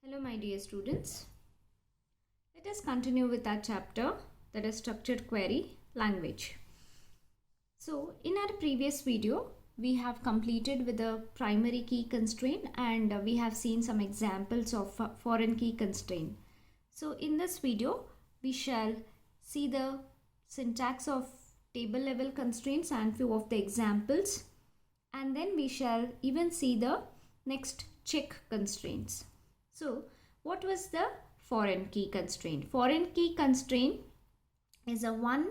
Hello, my dear students. Let us continue with our chapter, that is structured query language. So, in our previous video, we have completed with the primary key constraint and we have seen some examples of foreign key constraint. So, in this video, we shall see the syntax of table level constraints and few of the examples, and then we shall even see the next check constraints. So, what was the foreign key constraint? Foreign key constraint is a one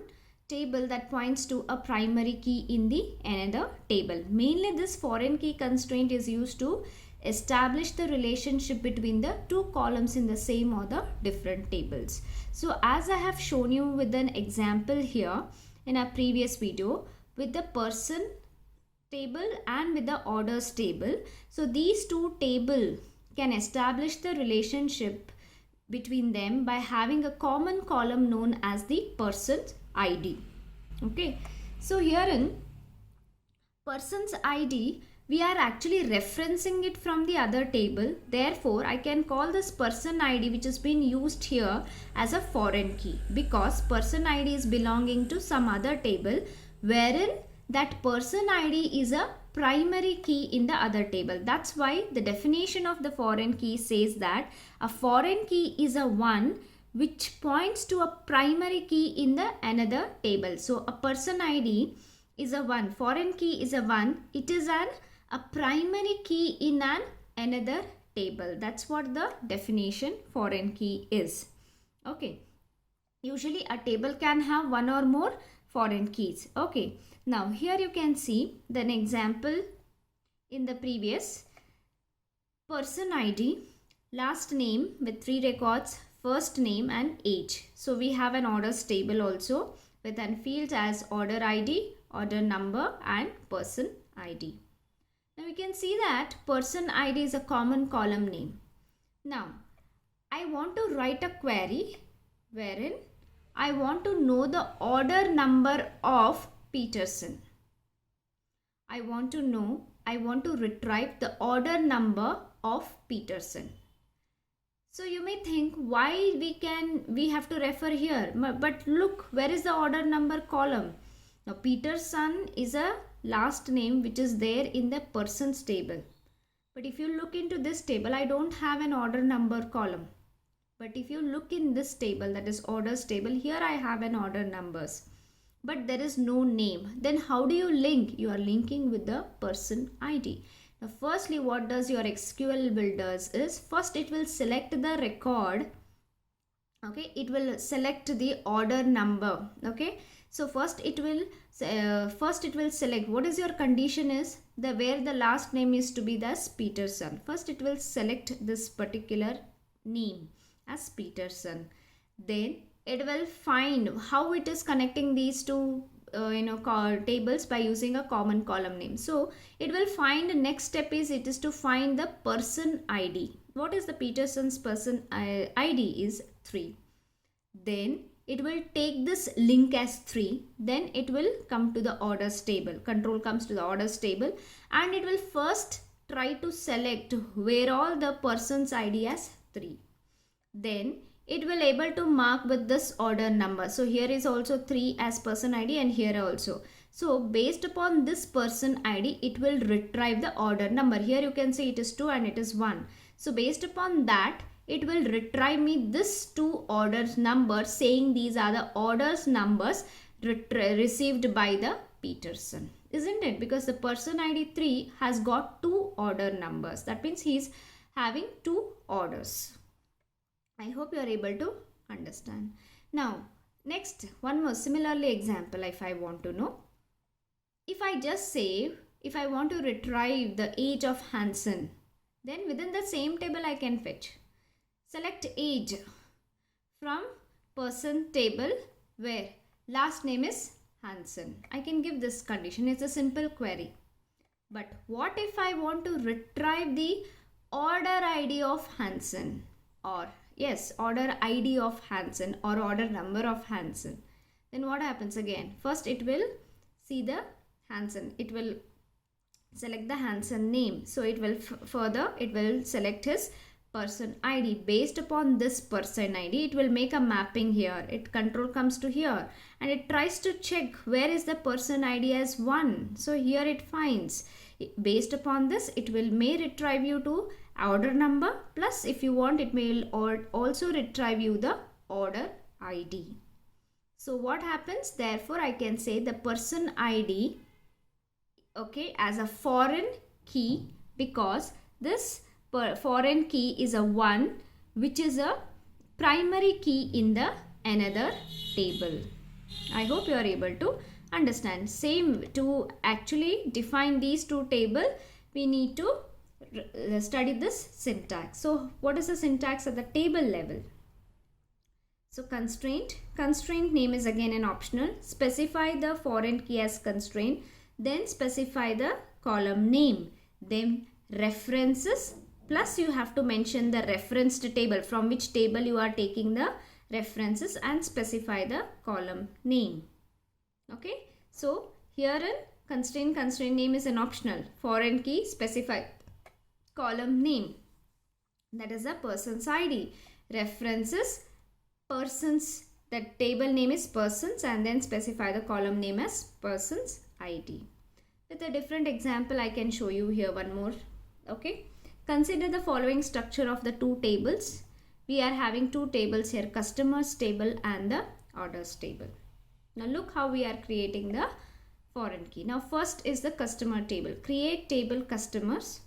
table that points to a primary key in the another table. Mainly this foreign key constraint is used to establish the relationship between the two columns in the same or the different tables. So as I have shown you with an example here in our previous video with the person table and with the orders table. So these two tables can establish the relationship between them by having a common column known as the person's ID. Okay, so here in person's ID, we are actually referencing it from the other table. Therefore, I can call this person ID which has been used here as a foreign key because person ID is belonging to some other table wherein that person ID is a primary key in the other table. That's why the definition of the foreign key says that a foreign key is a one which points to a primary key in the another table. So a person ID is a one, foreign key is a one, it is a primary key in another table. That's what the definition foreign key is. Okay, usually a table can have one or more foreign keys. Okay, now here you can see an example in the previous person ID, last name with 3 records, first name and age. So we have an orders table also with an field as order ID, order number and person ID. Now we can see that person ID is a common column name. Now I want to write a query wherein I want to know the order number of Peterson. I want to retrieve the order number of Peterson. So you may think why we have to refer here, but look, where is the order number column? Now Peterson is a last name which is there in the persons table. But if you look into this table, I don't have an order number column. But if you look in this table, that is orders table, here I have an order numbers. But there is no name. Then how do you link? You are linking with the person ID. Now firstly, what does your SQL will does is, first it will select the record. Okay, it will select the order number. Okay, so first it will select what is your condition is the where the last name is to be thus Peterson. First it will select this particular name as Peterson. Then it will find how it is connecting these two tables by using a common column name. So it will find the next step is it is to find the person ID. What is the Peterson's person ID is 3. Then it will take this link as 3. Then it will come to the orders table. Control comes to the orders table and it will first try to select where all the person's ID as 3. Then it will able to mark with this order number. So here is also 3 as person ID and here also. So based upon this person ID, it will retrieve the order number. Here you can see it is 2 and it is 1. So based upon that, it will retrieve me this 2 orders numbers saying these are the orders numbers received by the Peterson. Isn't it? Because the person ID 3 has got 2 order numbers. That means he is having 2 orders. I hope you are able to understand. Now, next one more similarly example if I want to know. If I just say, if I want to retrieve the age of Hansen, then within the same table I can fetch. Select age from person table where last name is Hansen. I can give this condition. It's a simple query. But what if I want to retrieve the order ID of Hansen or yes, order ID of Hansen or order number of Hansen? Then what happens again? First it will see the Hansen. It will select the Hansen name. So it will further, it will select his person ID. Based upon this person ID, it will make a mapping here. It control comes to here and it tries to check where is the person ID as 1. So here it finds. Based upon this, it may retrieve you to order number, plus if you want, it may also retrieve you the order ID. So what happens? Therefore, I can say the person ID, okay, as a foreign key, because this foreign key is a 1, which is a primary key in the another table. I hope you are able to understand. Same, to actually define these two tables, we need to study this syntax. So what is the syntax at the table level? So constraint name is again an optional. Specify the foreign key as constraint, then specify the column name, then references, plus you have to mention the referenced table, from which table you are taking the references, and specify the column name. Okay, so here in constraint name is an optional. Foreign key, specify column name, that is a person's ID. References, persons, that table name is persons, and then specify the column name as persons ID. With a different example, I can show you here one more. Okay, consider the following structure of the two tables. We are having two tables here, customers table and the orders table. Now look how we are creating the foreign key. Now first is the customer table. Create table customers,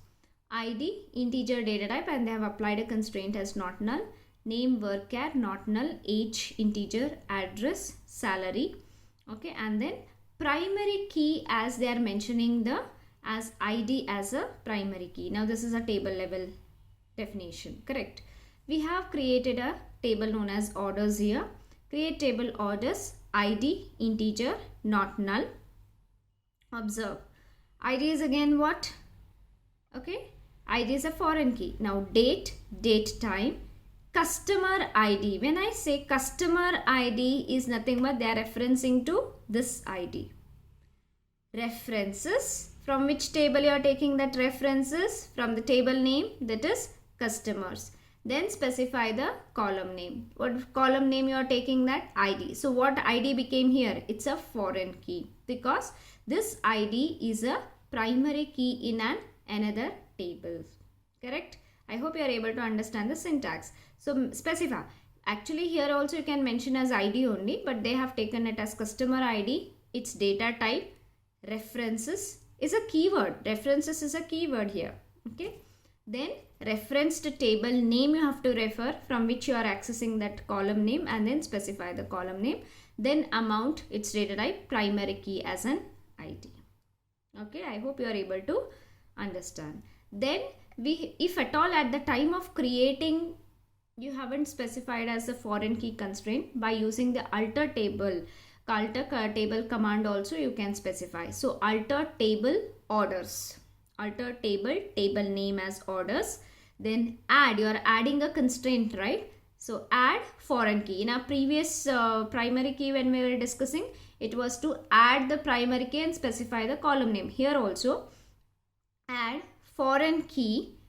ID integer data type, and they have applied a constraint as not null. Name varchar not null, age integer, address, salary. Okay, and then primary key, as they are mentioning the as ID as a primary key. Now this is a table level definition, correct? We have created a table known as orders here. Create table orders, ID integer not null. Observe, ID is again what? Okay, ID is a foreign key. Now date time, customer ID. When I say customer ID is nothing but they are referencing to this ID. References, from which table you are taking that references? From the table name, that is customers. Then specify the column name. What column name you are taking? That ID. So what ID became here? It's a foreign key, because this ID is a primary key in another table. Correct? I hope you are able to understand the syntax. So specify. Actually here also you can mention as ID only, but they have taken it as customer ID. Its data type. References is a keyword. References is a keyword here. Okay. Then referenced table name you have to refer, from which you are accessing that column name, and then specify the column name. Then amount, its data type, primary key as an ID. Okay, I hope you are able to understand. Then if at all at the time of creating you haven't specified as a foreign key constraint, by using the alter table command also you can specify. So alter table orders, alter table name as orders, then add, you are adding a constraint, right? So add foreign key. In our previous primary key, when we were discussing, it was to add the primary key and specify the column name. Here also add foreign key.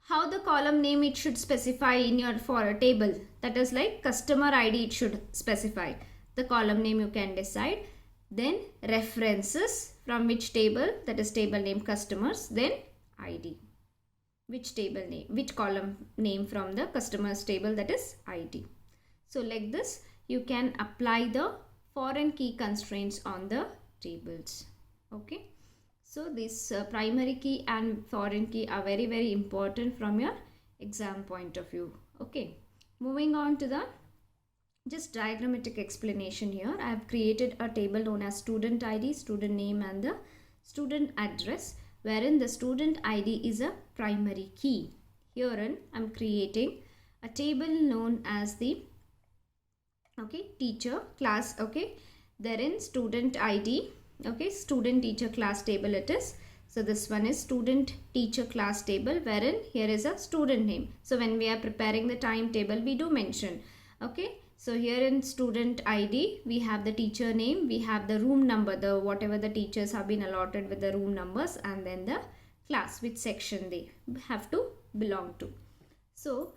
How the column name it should specify in your for a table, that is like customer ID it should specify. The column name you can decide. Then references, from which table, that is table name customers, then ID. Which table name, which column name from the customers table, that is ID. So like this you can apply the foreign key constraints on the tables. Okay. So this primary key and foreign key are very, very important from your exam point of view. Okay. Moving on to the just diagrammatic explanation here. I have created a table known as student ID, student name, and the student address, wherein the student ID is a primary key. Herein I am creating a table known as the teacher class. Okay, therein student ID. Okay, student teacher class table it is. So this one is student teacher class table, wherein here is a student name. So when we are preparing the timetable, we do mention. Okay. So here in student ID, we have the teacher name, we have the room number, the whatever the teachers have been allotted with the room numbers, and then the class, which section they have to belong to. So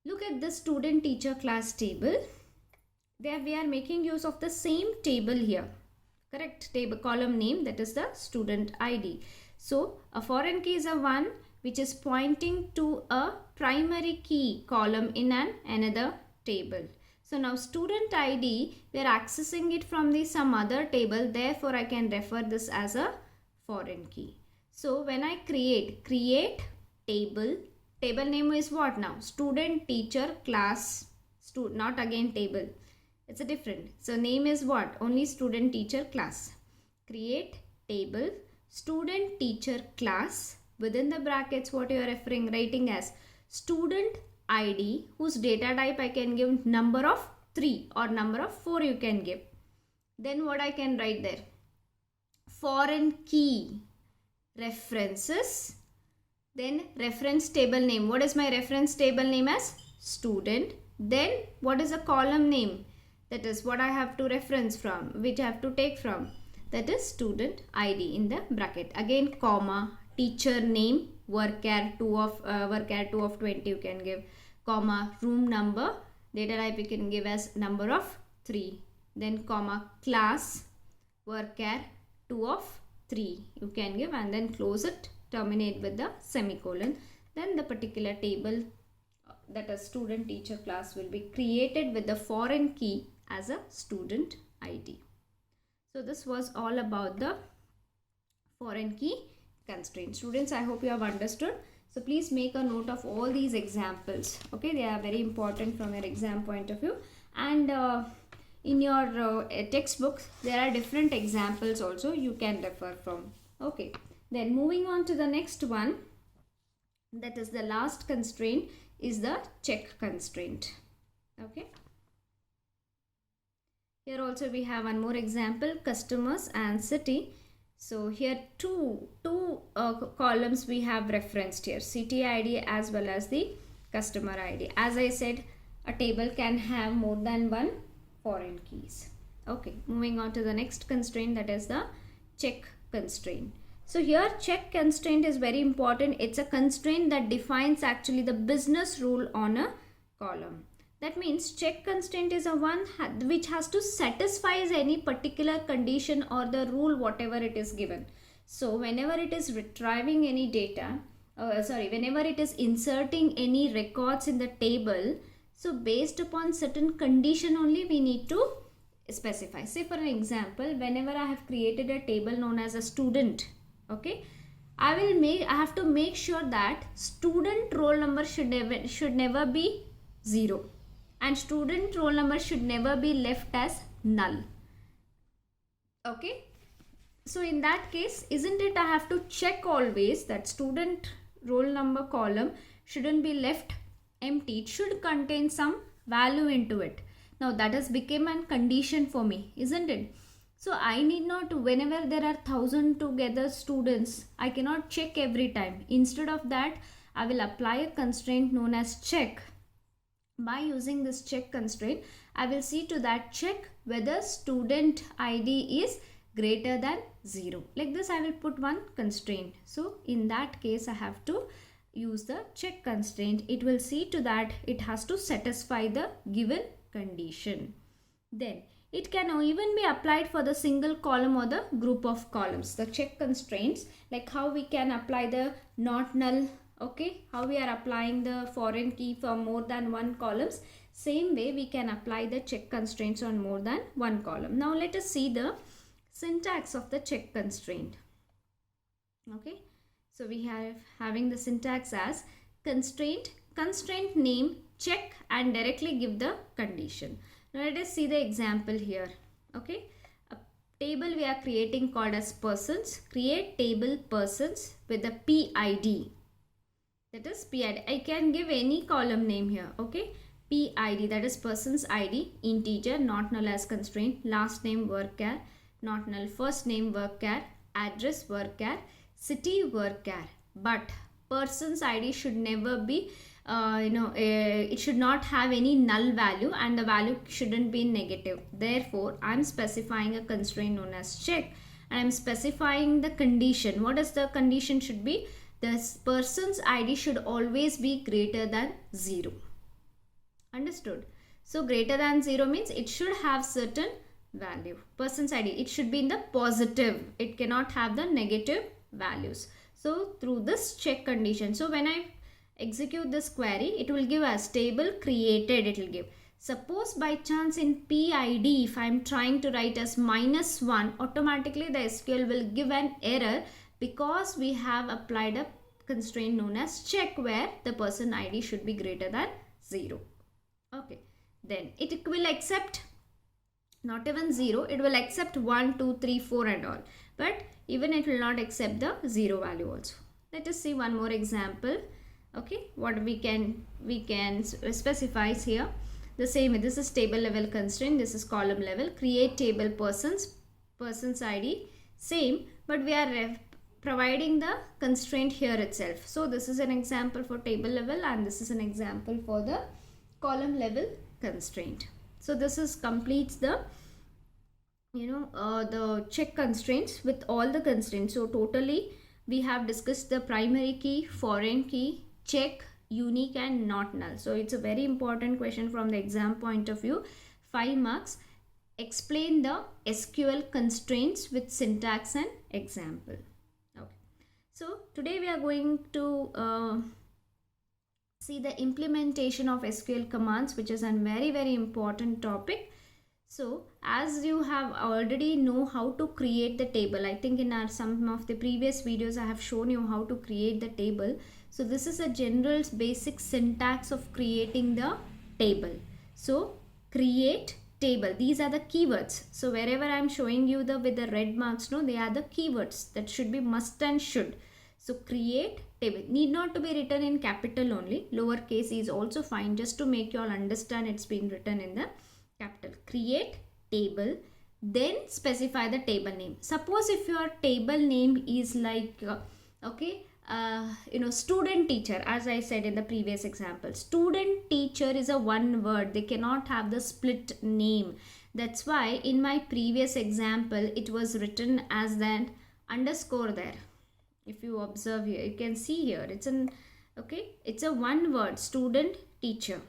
look at the student teacher class table. There we are making use of the same table here. Correct? Table column name, that is the student ID. So a foreign key is a one which is pointing to a primary key column in another table. So now student ID, we are accessing it from some other table. Therefore, I can refer this as a foreign key. So when I create table name is what now? Student teacher class, not again table. It's a different. So name is what? Only student teacher class. Create table student teacher class. Within the brackets, what you are writing as student ID, whose data type I can give number of 3 or number of 4 you can give. Then what I can write there? Foreign key references. Then reference table name. What is my reference table name as? Student. Then what is the column name? That is what I have to reference from, which I have to take from. That is student ID in the bracket. Again, comma, teacher name, varchar 2 of 20 you can give, comma, room number, data type you can give as number of 3. Then comma, class, varchar 2 of 3 you can give, and then close it, terminate with the semicolon. Then the particular table, that a student teacher class, will be created with the foreign key as a student ID. So this was all about the foreign key constraint. Students, I hope you have understood. So please make a note of all these examples. Okay, they are very important from your exam point of view. And in your textbooks, there are different examples also you can refer from. Okay, then moving on to the next one, that is the last constraint, is the check constraint. Okay. Here also we have one more example, customers and city. So here two columns we have referenced here, city ID as well as the customer ID. As I said, a table can have more than one foreign keys. Okay, moving on to the next constraint, that is the check constraint. So here check constraint is very important. It's a constraint that defines actually the business rule on a column. That means check constraint is a one which has to satisfy any particular condition or the rule, whatever it is given. So whenever it is retrieving any data, whenever it is inserting any records in the table, so based upon certain condition only we need to specify. Say for an example, whenever I have created a table known as a student, okay, I have to make sure that student roll number should never be 0. And student roll number should never be left as null. Okay. So in that case, isn't it I have to check always that student roll number column shouldn't be left empty. It should contain some value into it. Now that has become a condition for me, isn't it? So I need not, whenever there are 1,000 together students, I cannot check every time. Instead of that, I will apply a constraint known as check. By using this check constraint, I will see to that check whether student ID is greater than 0. Like this, I will put one constraint. So in that case, I have to use the check constraint. It will see to that it has to satisfy the given condition. Then it can even be applied for the single column or the group of columns. The check constraints, like how we can apply the not null. Okay, how we are applying the foreign key for more than one columns. Same way we can apply the check constraints on more than one column. Now let us see the syntax of the check constraint. Okay, so we have having the syntax as constraint name, check, and directly give the condition. Now let us see the example here. Okay, a table we are creating called as persons. Create table persons with the PID. That is PID. I can give any column name here. Okay, PID, that is person's ID, integer, not null as constraint, last name varchar, not null, first name varchar, address varchar, city varchar. But person's ID should never be it should not have any null value, and the value shouldn't be negative. Therefore, I'm specifying a constraint known as check, and I'm specifying the condition. What is the condition should be? this person's ID should always be greater than 0. Understood? So greater than 0 means it should have certain value. Person's ID, it should be in the positive. It cannot have the negative values. So through this check condition, so when I execute this query, it will give us table created, it will give. Suppose by chance in PID, if I am trying to write as -1, automatically the SQL will give an error because we have applied a constraint known as check where the person ID should be greater than 0. Okay, then it will accept not even 0, it will accept 1, 2, 3, 4 and all, but even it will not accept the 0 value also. Let us see one more example. Okay, what we can specify here. The same, this is table level constraint, this is column level, create table person's ID, same, but we are providing the constraint here itself. So this is an example for table level and this is an example for the column level constraint. So this is completes the the check constraints with all the constraints. So totally we have discussed the primary key, foreign key, check, unique and not null. So it's a very important question from the exam point of view. 5 marks. Explain the SQL constraints with syntax and example. Okay. So today we are going to see the implementation of SQL commands, which is a very important topic. So as you have already know how to create the table, I think in some of the previous videos I have shown you how to create the table. So this is a general basic syntax of creating the table. So create table, these are the keywords. So wherever I am showing you with the red marks, no, they are the keywords that should be must and should. So create table need not to be written in capital only, lowercase is also fine, just to make you all understand it's been written in the capital. Create table, then specify the table name. Suppose if your table name is like student teacher, as I said in the previous example, student teacher is a one word, they cannot have the split name. That's why in my previous example it was written as that underscore there. If you observe here, you can see here it's it's a one word, student teacher.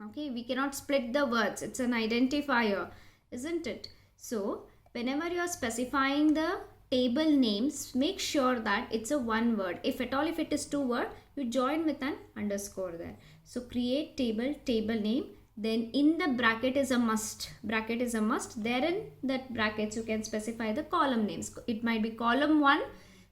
Okay, we cannot split the words, it's an identifier, isn't it? So whenever you are specifying the table names, make sure that it's a one word. If at all if it is two word, you join with an underscore there. So create table name, then in the bracket is a must, there in that brackets you can specify the column names. It might be column 1,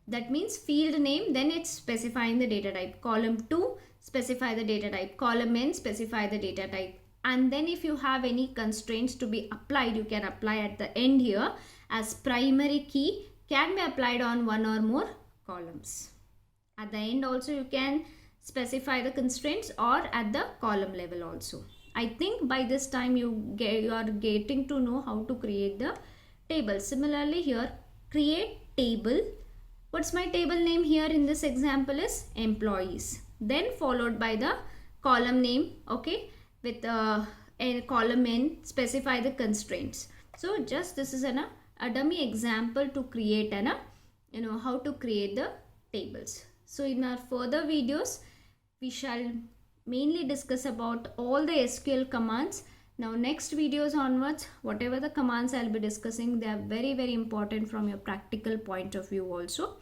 that means field name, then it's specifying the data type. Column 2, specify the data type. Column n, specify the data type. And then if you have any constraints to be applied, you can apply at the end here, as primary key can be applied on one or more columns. At the end also you can specify the constraints, or at the column level also. I think by this time you are getting to know how to create the table. Similarly here, create table. What's my table name here in this example is employees, then followed by the column name, okay, with a column n, specify the constraints. So just this is a dummy example to create how to create the tables. So in our further videos we shall mainly discuss about all the SQL commands. Now next videos onwards, whatever the commands I'll be discussing, they are very important from your practical point of view also.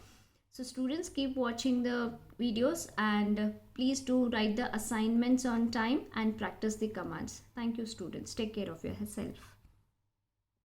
So students, keep watching the videos and please do write the assignments on time and practice the commands. Thank you students. Take care of yourself.